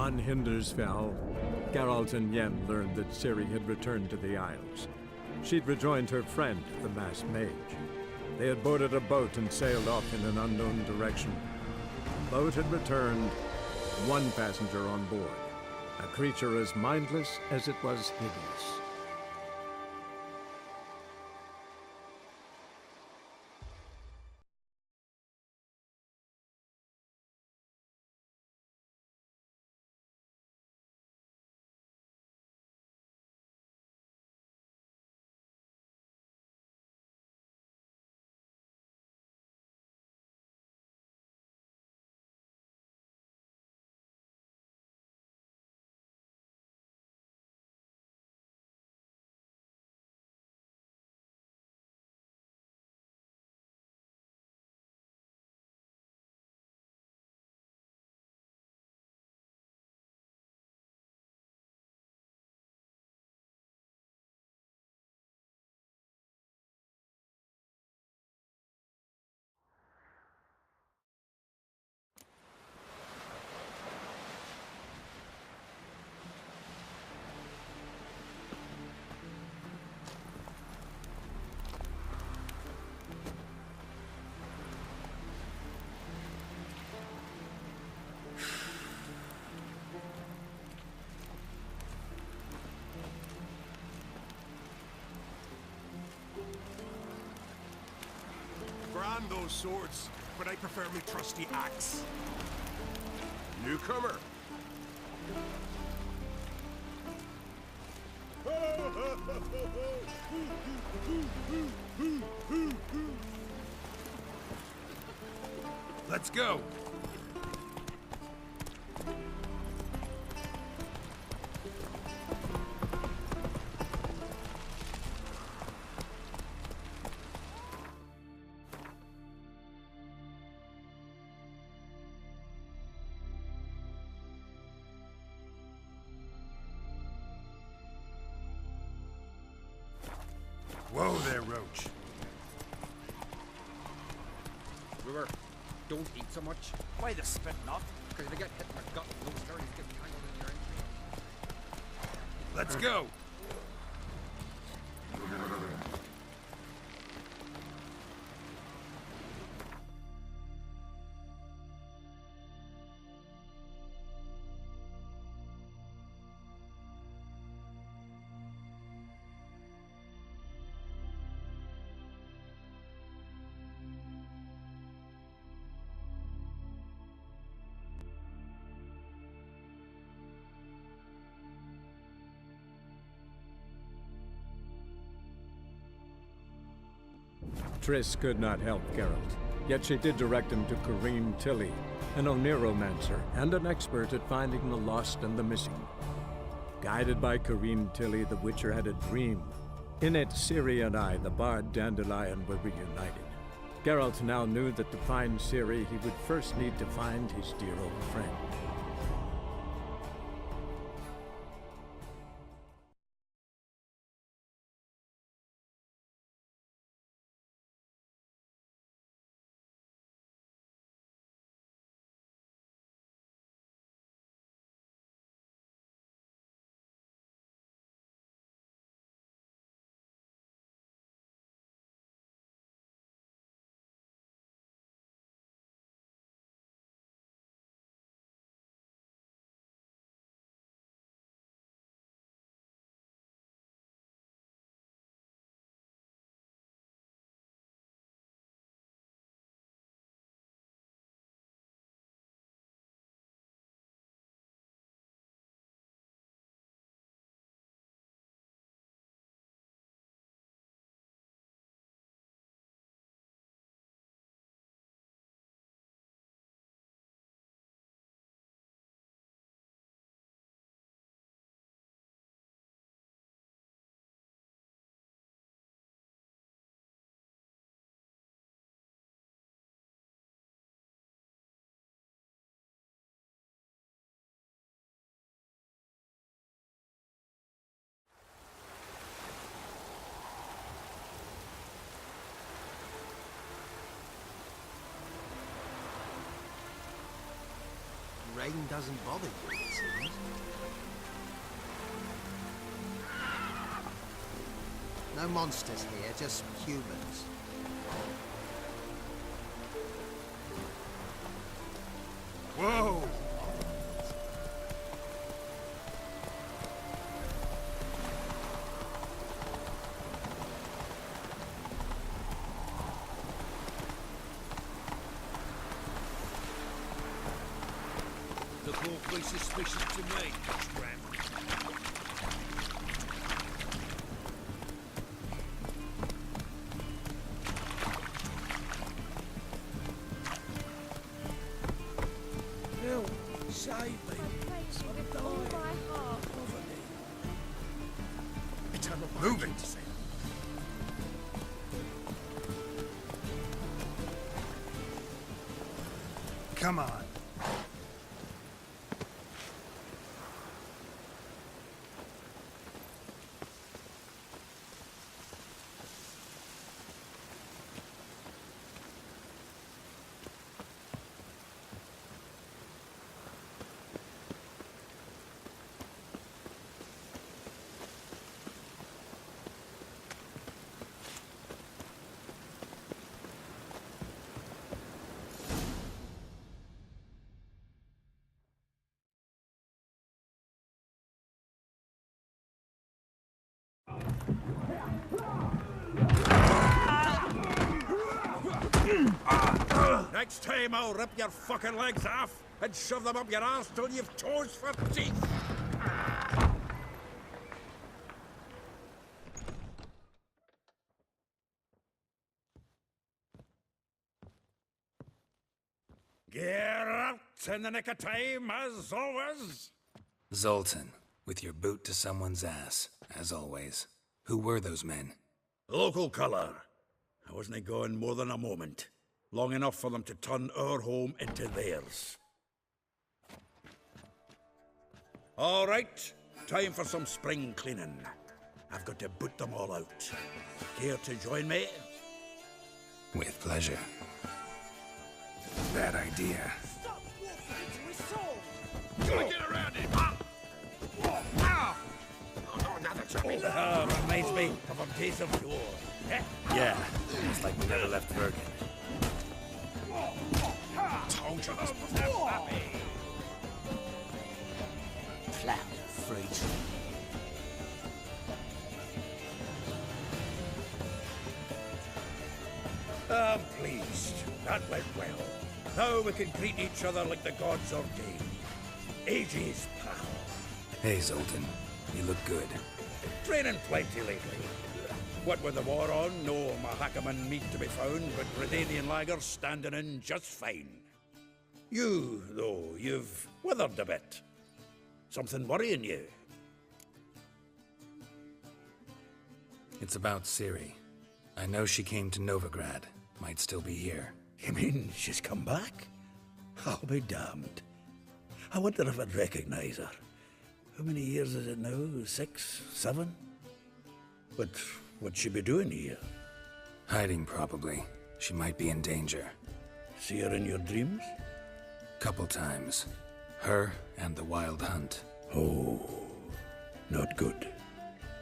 On Hindersfell, Geralt and Yen learned that Ciri had returned to the Isles. She'd rejoined her friend, the masked mage. They had boarded a boat and sailed off in an unknown direction. The boat had returned, one passenger on board, a creature as mindless as it was hideous. Brand those swords, but I prefer my trusty axe. Newcomer. Let's go. Whoa there, Roach. Brewer, don't eat so much. Why the spit not? Because if you get hit in the gut, those stories get tangled in your entry. Let's go. Triss could not help Geralt, yet she did direct him to SM-Nephilim, an Oneromancer and an expert at finding the lost and the missing. Guided by SM-Nephilim, the Witcher had a dream. In it, Ciri and I, the bard Dandelion, were reunited. Geralt now knew that to find Ciri, he would first need to find his dear old friend. rain doesn't bother you, it seems. No monsters here, just humans. Whoa! Look awfully suspicious to me, Scram. Help! Save me! I'm dying! Poverty! Eternal Move it. Come on. Next time I'll rip your fucking legs off and shove them up your arse till you've toes for teeth. Geralt, in the nick of time, as always. Zoltan, with your boot to someone's ass, as always. Who were those men? Local colour. I wasn't gone more than a moment. Long enough for them to turn our home into theirs. All right, time for some spring cleaning. I've got to boot them all out. Care to join me? With pleasure. Bad idea. Stop walking into his soul! Get around him! Ah! Oh, no, another chummy! Reminds me of a piece of war. Yeah, it's like we never left Bergen. Told you this before! Flat freak. I'm pleased. That went well. Now we can greet each other like the gods ordained. Ages, pal. Hey, Zoltan. You look good. Training plenty lately. What with the war on, no Mahakaman meat to be found, but Redanian lagers standing in just fine. You, though, you've withered a bit. Something worrying you? It's about Ciri. I know she came to Novigrad. Might still be here. You mean she's come back? I'll be damned. I wonder if I'd recognize her. How many years is it now? 6, 7? But what'd she be doing here? Hiding, probably. She might be in danger. See her in your dreams? Couple times. Her and the Wild Hunt. Oh, not good.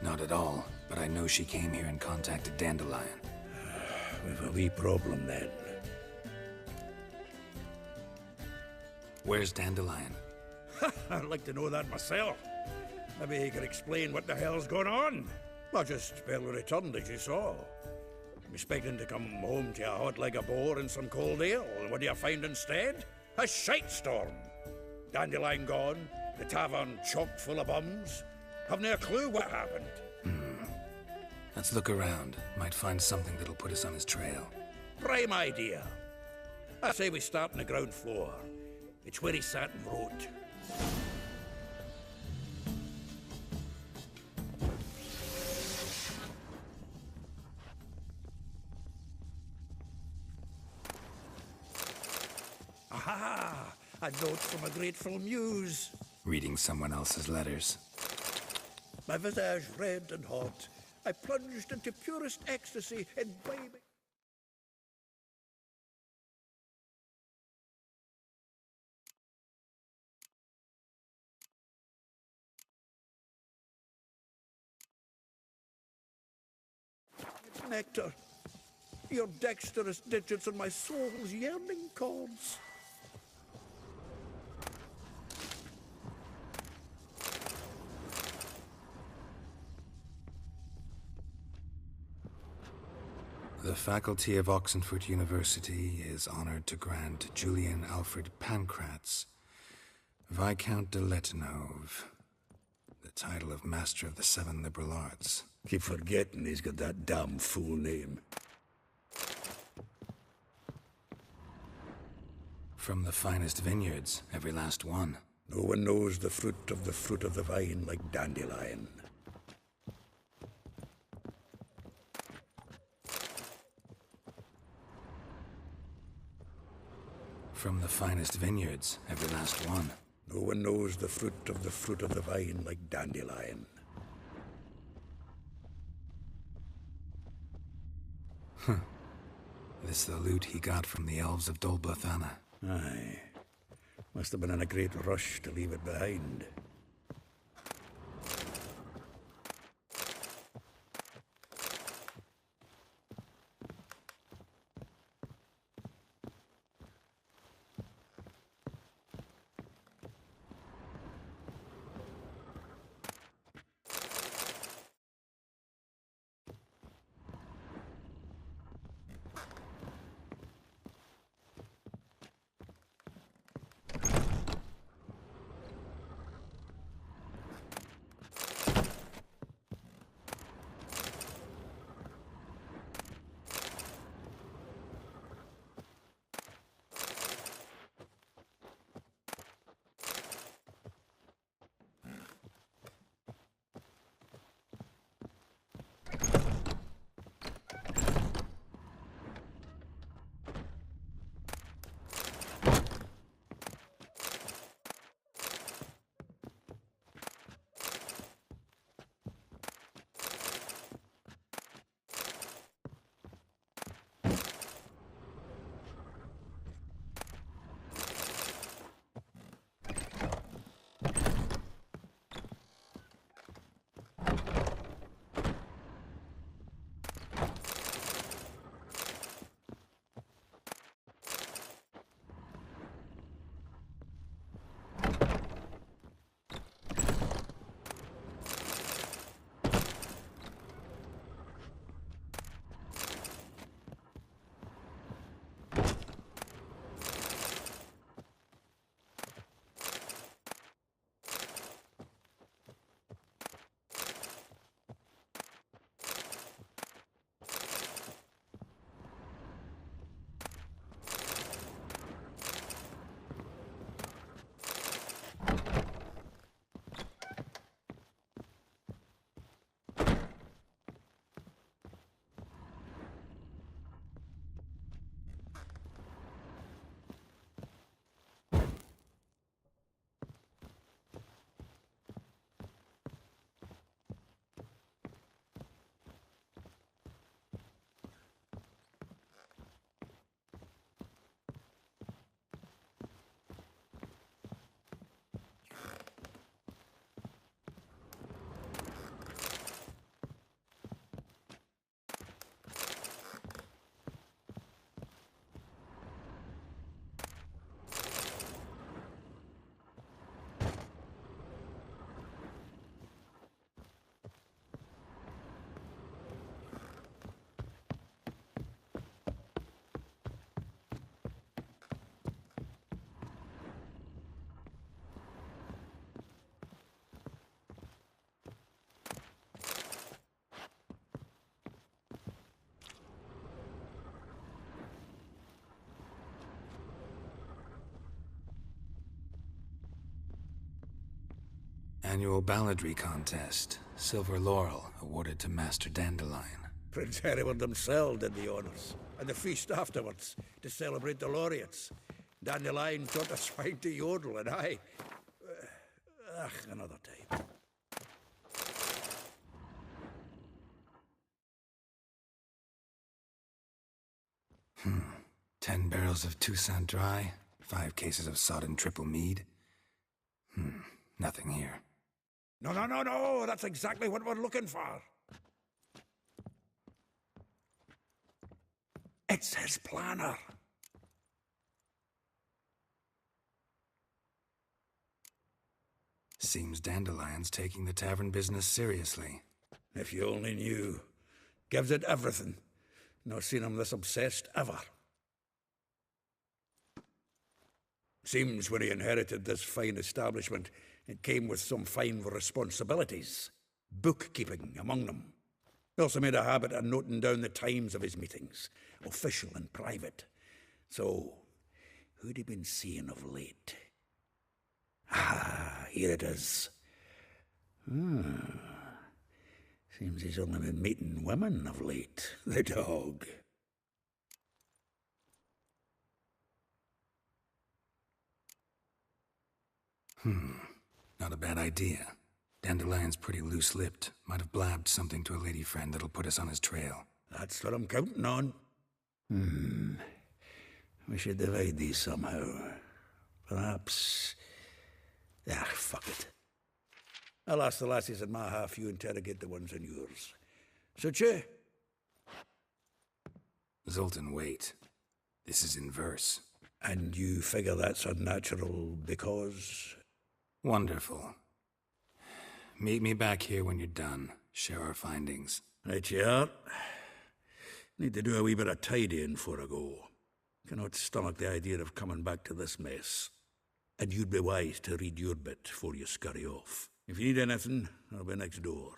Not at all, but I know she came here and contacted Dandelion. We've a wee problem then. Where's Dandelion? I'd like to know that myself. Maybe he could explain what the hell's going on. Not just barely returned, as you saw. I'm expecting to come home to a hot leg of boar and some cold ale. What do you find instead? A shite storm. Dandelion gone, the tavern chock full of bums. Haven't a clue what happened. Let's look around. Might find something that'll put us on his trail. Prime idea. I say we start on the ground floor. It's where he sat and wrote. Aha! A note from a grateful muse. Reading someone else's letters. My visage red and hot, I plunged into purest ecstasy, imbibing. nectar. Your dexterous digits on my soul's yearning chords. The faculty of Oxenford University is honored to grant Julian Alfred Pancratz, Viscount de Letenove, the title of Master of the Seven Liberal Arts. Keep forgetting he's got that damn fool name. From the finest vineyards, every last one. No one knows the fruit of the vine like Dandelion. From the finest vineyards, every last one. No one knows the fruit of the vine like Dandelion. This the loot he got from the elves of Dol Blathanna. Aye. Must have been in a great rush to leave it behind. Annual balladry contest. Silver laurel awarded to Master Dandelion. Prince Hereward himself did the honors, and the feast afterwards to celebrate the laureates. Dandelion taught the swine to yodel, and I... another time. 10 barrels of Toussaint Dry, 5 cases of sodden triple mead. Nothing here. No, that's exactly what we're looking for. It's his planner. Seems Dandelion's taking the tavern business seriously. If you only knew. Gives it everything. Not seen him this obsessed ever. Seems when he inherited this fine establishment, it came with some fine responsibilities. Bookkeeping among them. He also made a habit of noting down the times of his meetings, official and private. So, who'd he been seeing of late? Ah, here it is. Seems he's only been meeting women of late, the dog. Not a bad idea. Dandelion's pretty loose-lipped. Might have blabbed something to a lady friend that'll put us on his trail. That's what I'm counting on. We should divide these somehow. Perhaps... Ah, fuck it. I'll ask the lassies in my half, you interrogate the ones in yours. Suit you? Zoltan, wait. This is in verse. And you figure that's unnatural because... Wonderful. Meet me back here when you're done. Share our findings. Right you are. Need to do a wee bit of tidying before I go. Cannot stomach the idea of coming back to this mess. And you'd be wise to read your bit before you scurry off. If you need anything, I'll be next door.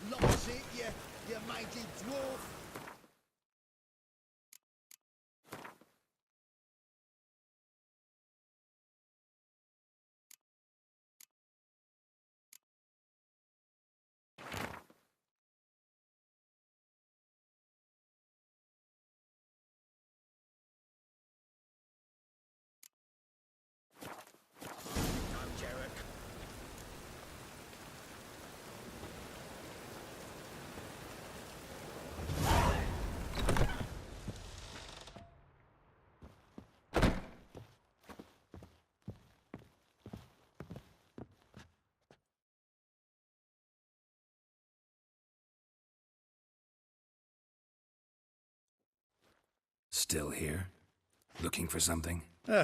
Lost it, you mighty dwarf. Still here? Looking for something?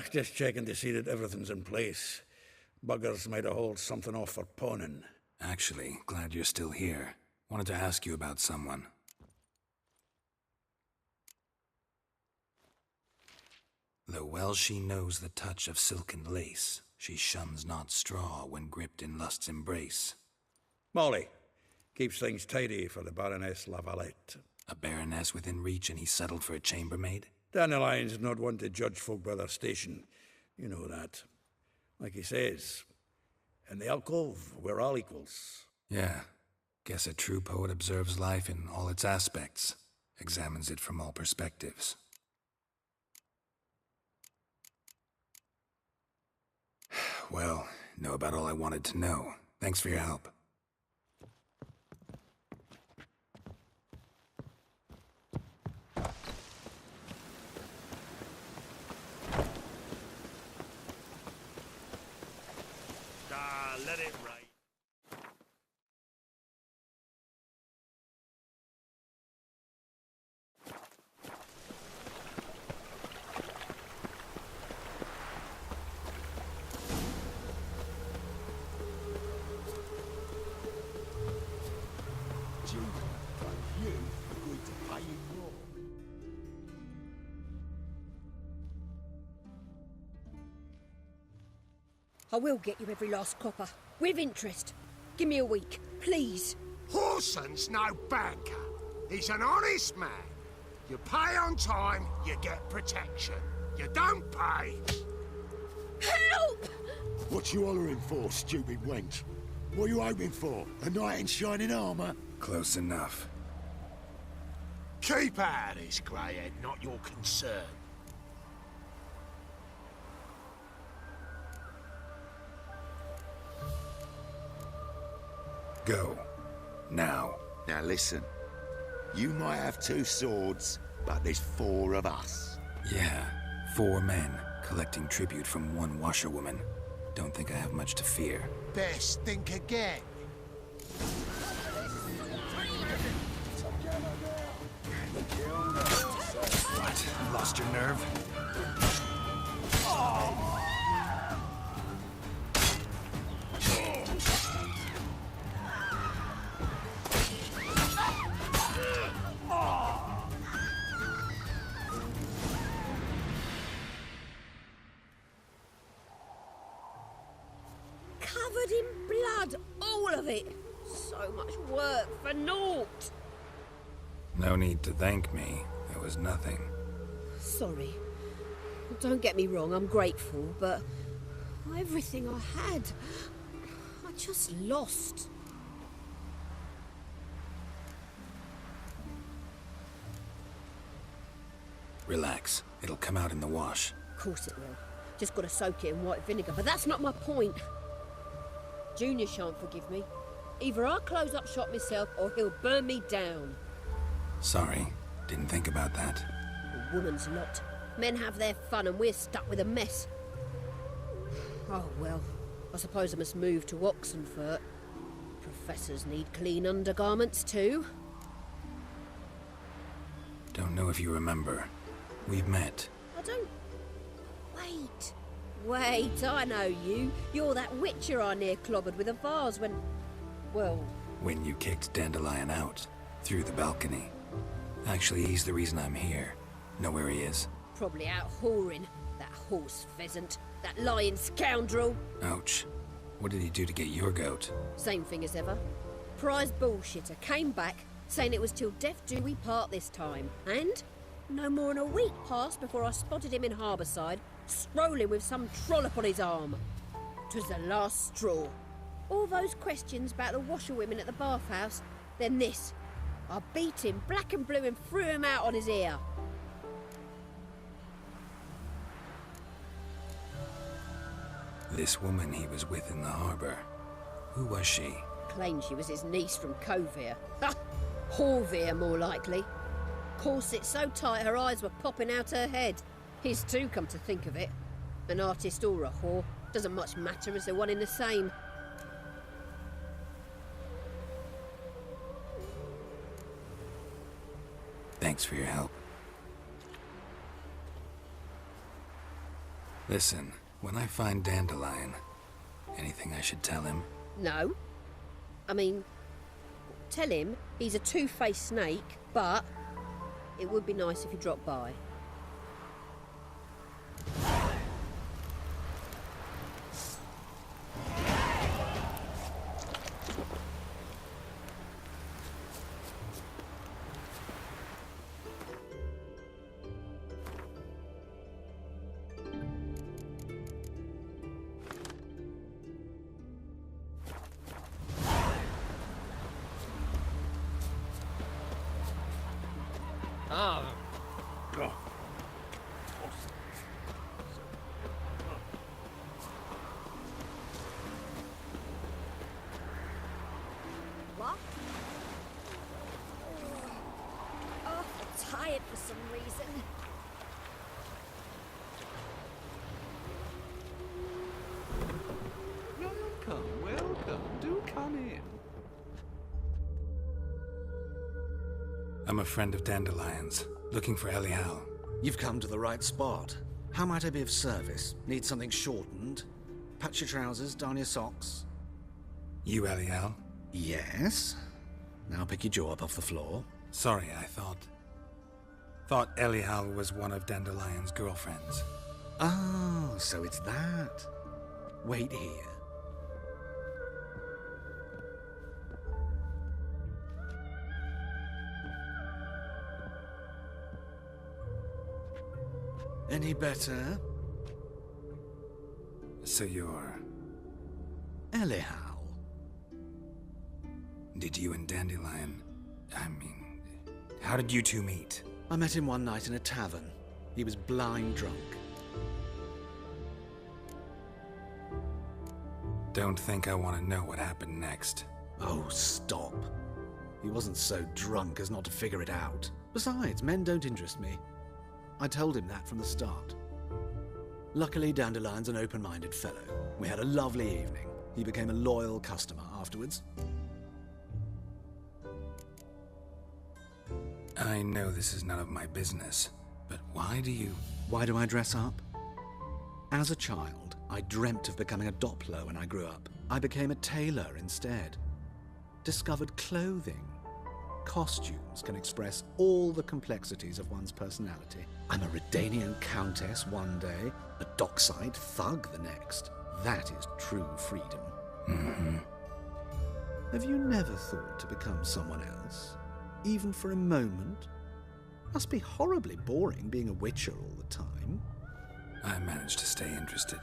Just checking to see that everything's in place. Buggers might have hauled something off for pawning. Actually, glad you're still here. Wanted to ask you about someone. Though well she knows the touch of silken lace, she shuns not straw when gripped in lust's embrace. Molly. Keeps things tidy for the Baroness Lavalette. A baroness within reach and he settled for a chambermaid? Dandelion's not one to judge folk by their station. You know that. Like he says, in the alcove, we're all equals. Yeah. Guess a true poet observes life in all its aspects, examines it from all perspectives. Well, know about all I wanted to know. Thanks for your help. Let it rain. I will get you every last copper, with interest. Give me a week, please. Horson's no banker. He's an honest man. You pay on time, you get protection. You don't pay. Help! What you hollering for, stupid wench? What are you hoping for? A knight in shining armor? Close enough. Keep out of this, greyhead, not your concern. Go. Now. Now listen. You might have 2 swords, but there's 4 of us. Yeah, 4 men collecting tribute from 1 washerwoman. Don't think I have much to fear. Best think again. What? Lost your nerve? Covered in blood, all of it. So much work for naught. No need to thank me. It was nothing. Sorry. Don't get me wrong, I'm grateful, but everything I had, I just lost. Relax. It'll come out in the wash. Of course it will. Just gotta soak it in white vinegar, but that's not my point. Junior shan't forgive me. Either I'll close up shop myself or he'll burn me down. Sorry. Didn't think about that. A woman's lot. Men have their fun and we're stuck with a mess. Oh well, I suppose I must move to Oxenfurt. Professors need clean undergarments too. Don't know if you remember. We've met. I don't... Wait, I know you. You're that witcher I near clobbered with a vase when... Well... When you kicked Dandelion out. Through the balcony. Actually, he's the reason I'm here. Know where he is? Probably out whoring. That horse pheasant. That lying scoundrel. Ouch. What did he do to get your goat? Same thing as ever. Prize bullshitter came back, saying it was till death do we part this time. And no more than a week passed before I spotted him in Harbourside, strolling with some trollop on his arm. 'Twas the last straw. All those questions about the washerwomen at the bathhouse, then this. I beat him black and blue and threw him out on his ear. This woman he was with in the harbour. Who was she? Claimed she was his niece from Kovir. Ha! Horvir, more likely. Corset so tight her eyes were popping out her head. His too, come to think of it. An artist or a whore. Doesn't much matter as they're one in the same. Thanks for your help. Listen, when I find Dandelion, anything I should tell him? No. I mean, tell him he's a two-faced snake, but it would be nice if he dropped by. What? Oh, I'm tired for some reason. Welcome, welcome. Do come in. I'm a friend of Dandelion's, looking for Elial. You've come to the right spot. How might I be of service? Need something shortened? Patch your trousers, darn your socks. You Elial? Yes. Now pick your jaw up off the floor. Sorry, I thought Elial was one of Dandelion's girlfriends. Oh, so it's that. Wait here. Any better? So you're... Elihow. Did you and Dandelion... how did you two meet? I met him one night in a tavern. He was blind drunk. Don't think I want to know what happened next. Oh, stop. He wasn't so drunk as not to figure it out. Besides, men don't interest me. I told him that from the start. Luckily, Dandelion's an open-minded fellow. We had a lovely evening. He became a loyal customer afterwards. I know this is none of my business, but why do I dress up? As a child, I dreamt of becoming a Doppler when I grew up. I became a tailor instead. Discovered clothing. Costumes can express all the complexities of one's personality. I'm a Redanian countess one day, a dockside thug the next. That is true freedom. Mm-hmm. Have you never thought to become someone else? Even for a moment? Must be horribly boring being a witcher all the time. I managed to stay interested.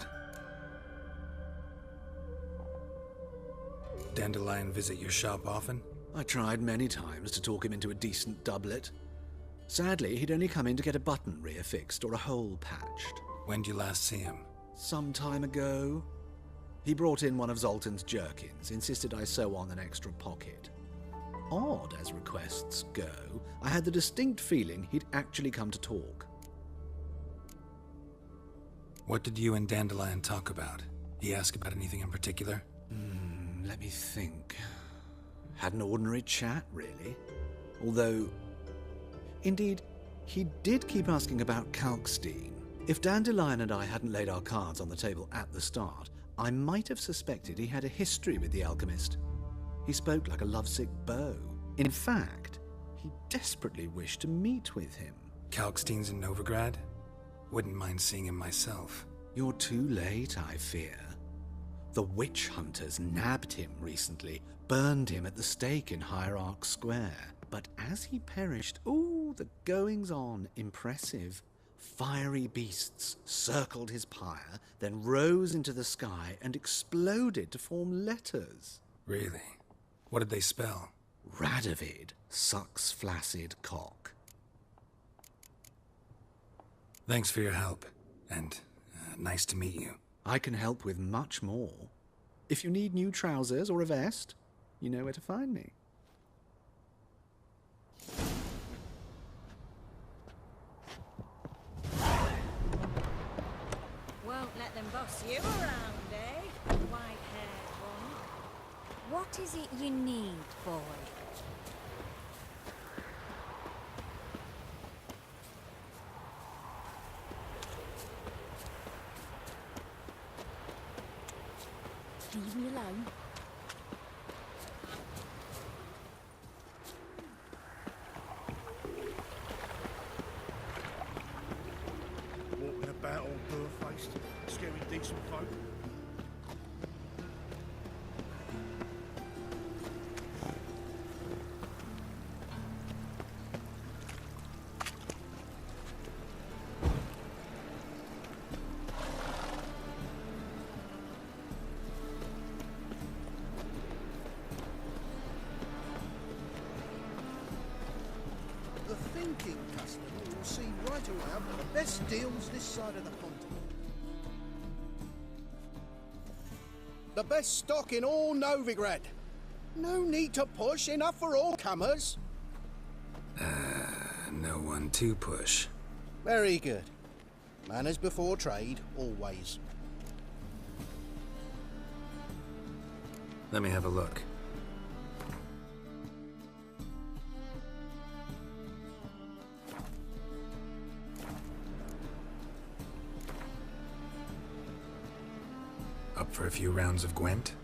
Dandelion visit your shop often? I tried many times to talk him into a decent doublet. Sadly, he'd only come in to get a button reaffixed or a hole patched. When'd you last see him? Some time ago. He brought in one of Zoltan's jerkins, insisted I sew on an extra pocket. Odd as requests go, I had the distinct feeling he'd actually come to talk. What did you and Dandelion talk about? He ask about anything in particular? Let me think. Had an ordinary chat, really. Although, indeed, he did keep asking about Kalkstein. If Dandelion and I hadn't laid our cards on the table at the start, I might have suspected he had a history with the alchemist. He spoke like a lovesick beau. In fact, he desperately wished to meet with him. Kalkstein's in Novigrad? Wouldn't mind seeing him myself. You're too late, I fear. The witch hunters nabbed him recently, burned him at the stake in Hierarch Square. But as he perished, the goings-on, impressive. Fiery beasts circled his pyre, then rose into the sky and exploded to form letters. Really? What did they spell? Radovid sucks flaccid cock. Thanks for your help, and nice to meet you. I can help with much more. If you need new trousers or a vest, you know where to find me. Won't let them boss you around, eh? White-haired one. What is it you need, boy? Leave me alone. Walking about all bare-faced, scaring decent folk. The thinking customer will see right away I've got the best deals this side of the continent. The best stock in all Novigrad. No need to push, enough for all comers. No one to push. Very good. Manners before trade, always. Let me have a look. Up for a few rounds of Gwent?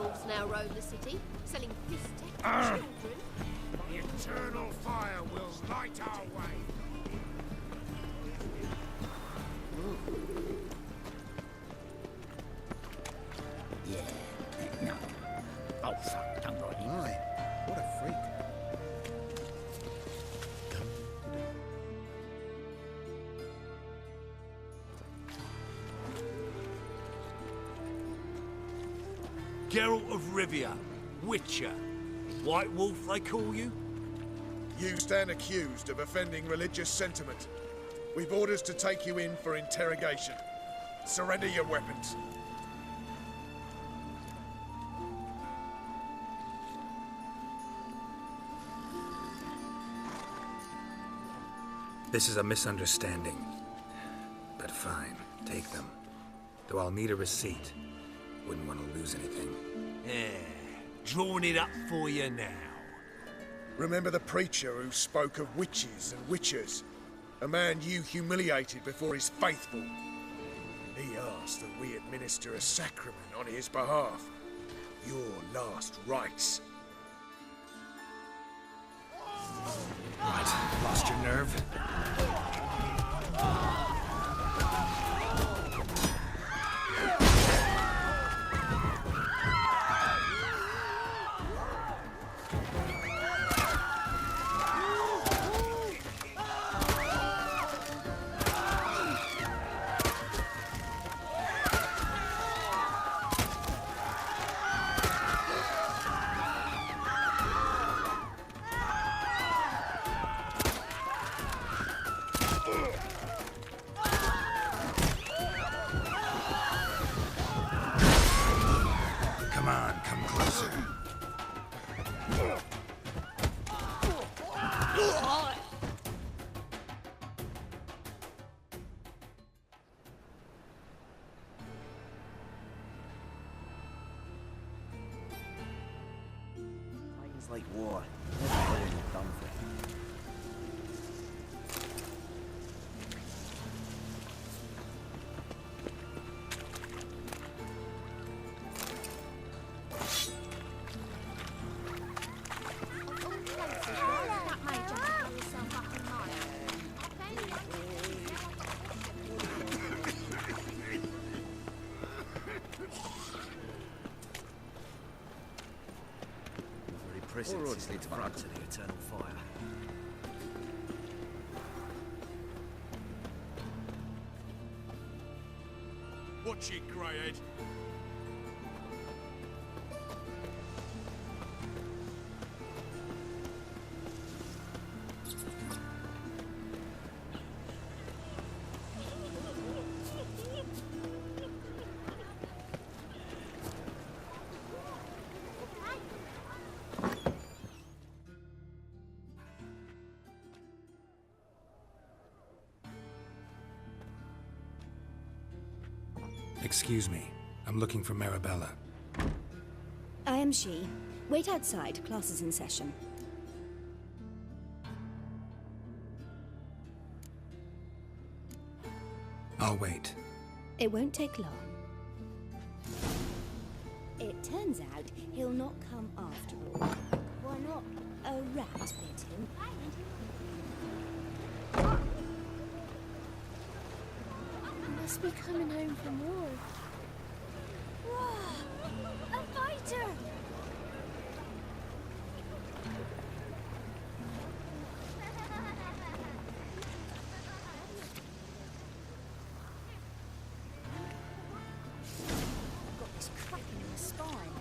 elves now roam the city, selling piss to children. The eternal fire will light our way. Yeah, no. Oh, fuck, don't worry. Aye, what a freak. Geralt of Rivia, Witcher. White Wolf, they call you? You stand accused of offending religious sentiment. We've orders to take you in for interrogation. Surrender your weapons. This is a misunderstanding. But fine, take them. Though I'll need a receipt. Wouldn't want to lose anything. Yeah, drawing it up for you now. Remember the preacher who spoke of witches and witchers? A man you humiliated before his faithful. He asked that we administer a sacrament on his behalf. Your last rites. What? Lost your nerve? Come on, come closer. Things like war. Never heard it done for. Presence leads front to the eternal fire. Watch it, Greyhead. Excuse me. I'm looking for Marabella. I am she. Wait outside. Class is in session. I'll wait. It won't take long. It turns out he'll not come after all. Why not? A rat bit him. Must be coming home from war. Whoa! A fighter! Got this cracking in the spine.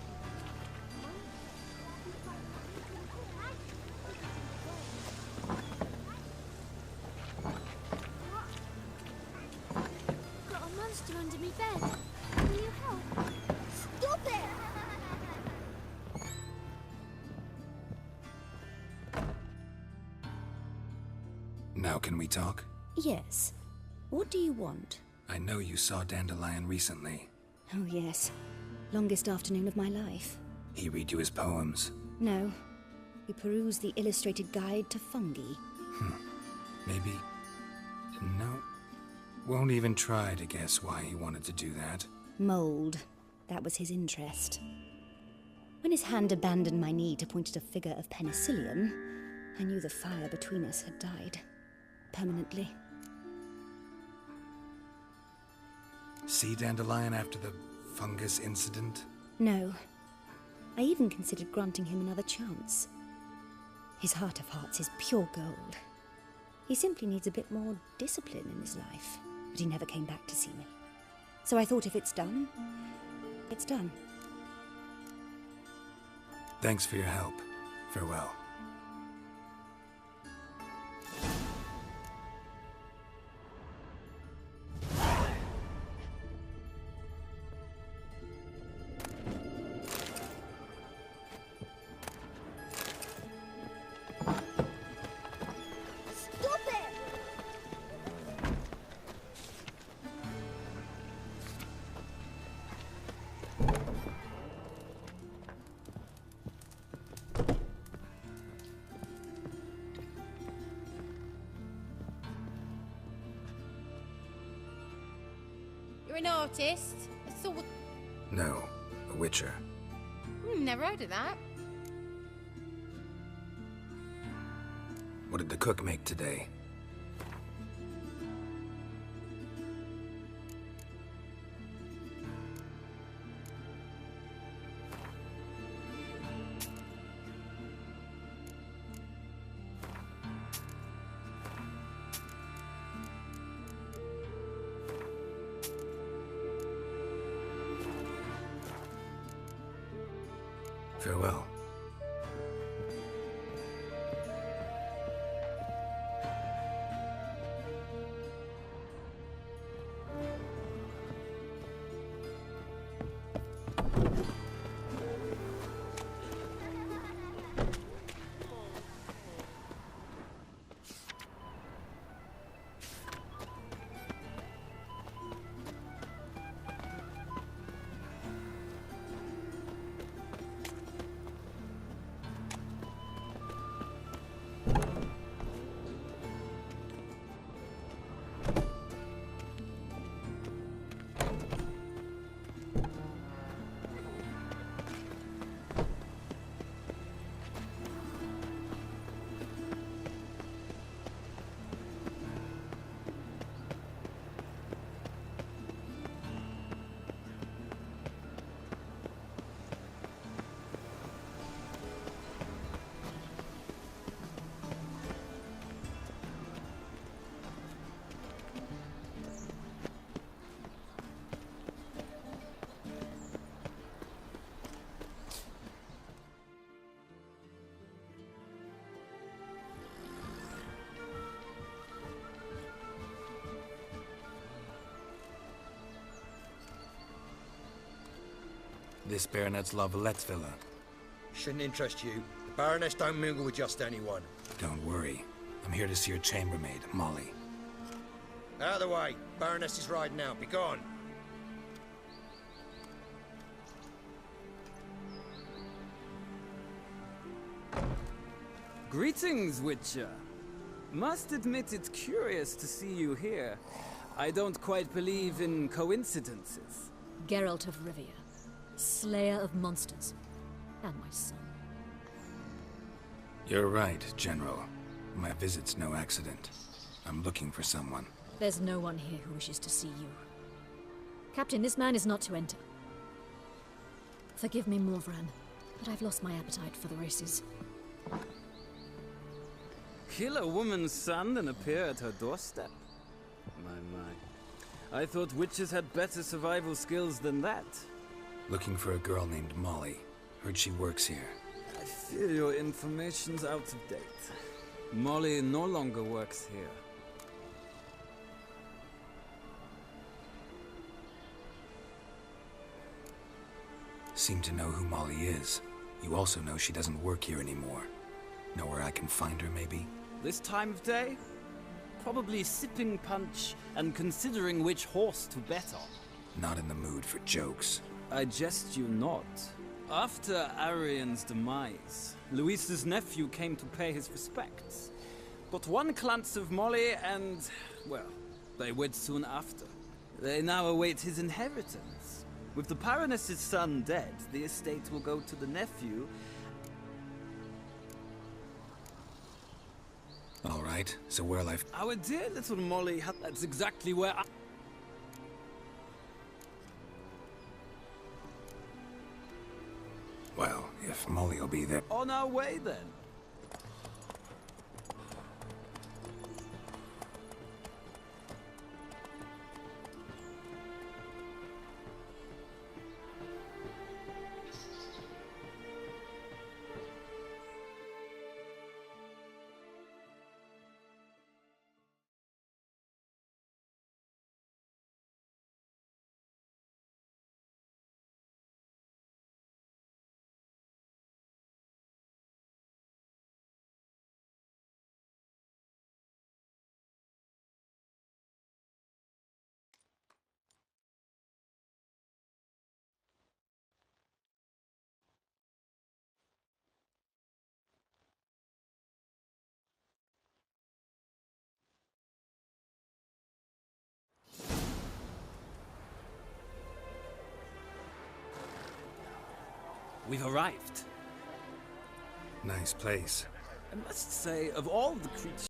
Got a monster under me bed. Will you help? Stop it! Now can we talk? Yes. What do you want? I know you saw Dandelion recently. Oh, yes. Longest afternoon of my life. He read you his poems. No. We perused the illustrated guide to fungi. Maybe... No. Won't even try to guess why he wanted to do that. Mold. That was his interest. When his hand abandoned my knee to point at a figure of penicillium, I knew the fire between us had died. Permanently. See Dandelion after the fungus incident? No. I even considered granting him another chance. His heart of hearts is pure gold. He simply needs a bit more discipline in his life. But he never came back to see me. So I thought if it's done, it's done. Thanks for your help. Farewell. You're an artist? I thought... No, a witcher. Never heard of that. What did the cook make today? Farewell. This Baronet's Lavallette's villa. Shouldn't interest you. The Baroness don't mingle with just anyone. Don't worry. I'm here to see your chambermaid, Molly. Out of the way. Baroness is riding out. Be gone. Greetings, Witcher. Must admit it's curious to see you here. I don't quite believe in coincidences. Geralt of Rivia, Slayer of monsters, and my son. You're right, General. My visit's no accident. I'm looking for someone. There's no one here who wishes to see you. Captain, this man is not to enter. Forgive me, Morvran, but I've lost my appetite for the races. Kill a woman's son and appear at her doorstep? My. I thought witches had better survival skills than that. Looking for a girl named Molly. Heard she works here. I fear your information's out of date. Molly no longer works here. Seem to know who Molly is. You also know she doesn't work here anymore. Know where I can find her, maybe? This time of day? Probably sipping punch and considering which horse to bet on. Not in the mood for jokes. I jest you not. After Arian's demise, Luis's nephew came to pay his respects. But one glance of Molly and, well, they wed soon after. They now await his inheritance. With the Baroness's son dead, the estate will go to the nephew. All right, so where'll I... Our dear little Molly, that's exactly where I... Well, if Molly will be there... On our way, then. We've arrived. Nice place. I must say, of all the creatures...